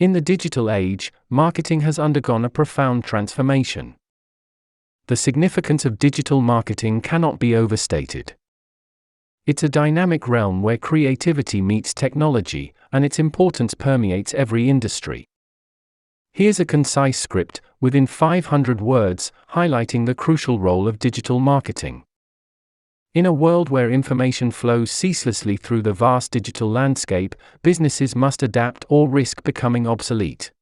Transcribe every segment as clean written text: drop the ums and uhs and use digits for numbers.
In the digital age, marketing has undergone a profound transformation. The significance of digital marketing cannot be overstated. It's a dynamic realm where creativity meets technology, and its importance permeates every industry. Here's a concise script, within 500 words, highlighting the crucial role of digital marketing. In a world where information flows ceaselessly through the vast digital landscape, businesses must adapt or risk becoming obsolete.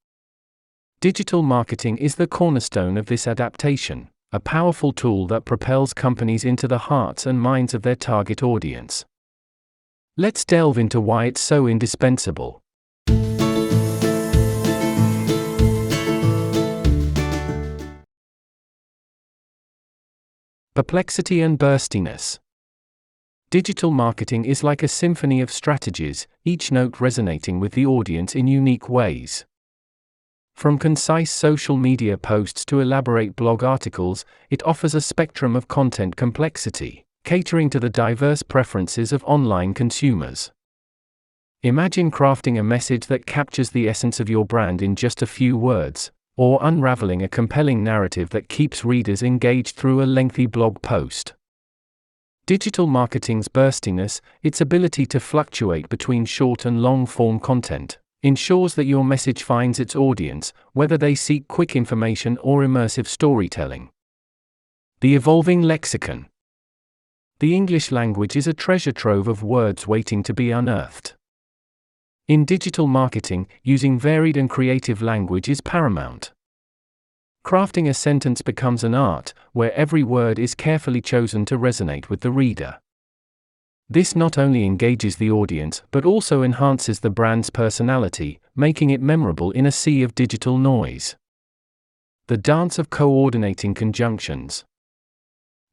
Digital marketing is the cornerstone of this adaptation, a powerful tool that propels companies into the hearts and minds of their target audience. Let's delve into why it's so indispensable. Perplexity and burstiness. Digital marketing is like a symphony of strategies, each note resonating with the audience in unique ways. From concise social media posts to elaborate blog articles, it offers a spectrum of content complexity, catering to the diverse preferences of online consumers. Imagine crafting a message that captures the essence of your brand in just a few words, or unraveling a compelling narrative that keeps readers engaged through a lengthy blog post. Digital marketing's burstiness, its ability to fluctuate between short and long-form content, ensures that your message finds its audience, whether they seek quick information or immersive storytelling. The evolving lexicon. The English language is a treasure trove of words waiting to be unearthed. In digital marketing, using varied and creative language is paramount. Crafting a sentence becomes an art, where every word is carefully chosen to resonate with the reader. This not only engages the audience but also enhances the brand's personality, making it memorable in a sea of digital noise. The dance of coordinating conjunctions.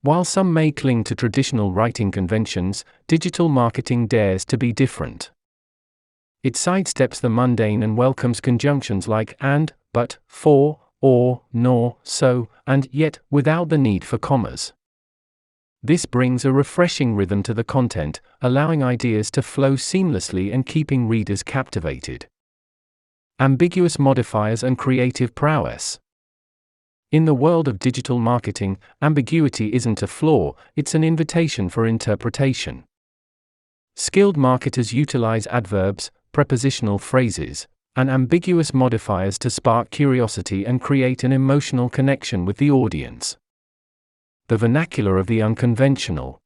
While some may cling to traditional writing conventions, digital marketing dares to be different. It sidesteps the mundane and welcomes conjunctions like and, but, for, or, nor, so, and yet, without the need for commas. This brings a refreshing rhythm to the content, allowing ideas to flow seamlessly and keeping readers captivated. Ambiguous modifiers and creative prowess. In the world of digital marketing, ambiguity isn't a flaw, it's an invitation for interpretation. Skilled marketers utilize adverbs, prepositional phrases, and ambiguous modifiers to spark curiosity and create an emotional connection with the audience. The vernacular of the unconventional.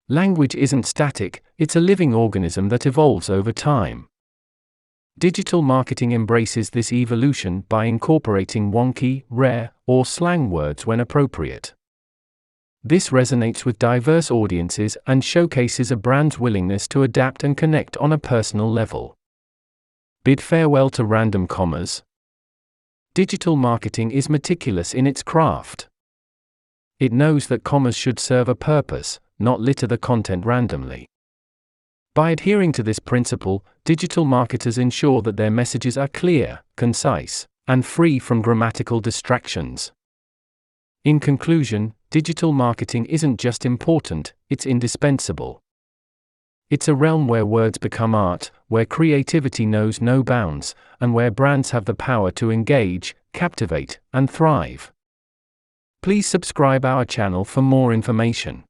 Language isn't static, it's a living organism that evolves over time. Digital marketing embraces this evolution by incorporating wonky, rare, or slang words when appropriate. This resonates with diverse audiences and showcases a brand's willingness to adapt and connect on a personal level. Bid farewell to random commas. Digital marketing is meticulous in its craft. It knows that commas should serve a purpose, not litter the content randomly. By adhering to this principle, digital marketers ensure that their messages are clear, concise, and free from grammatical distractions. In conclusion, digital marketing isn't just important, it's indispensable. It's a realm where words become art, where creativity knows no bounds, and where brands have the power to engage, captivate, and thrive. Please subscribe our channel for more information.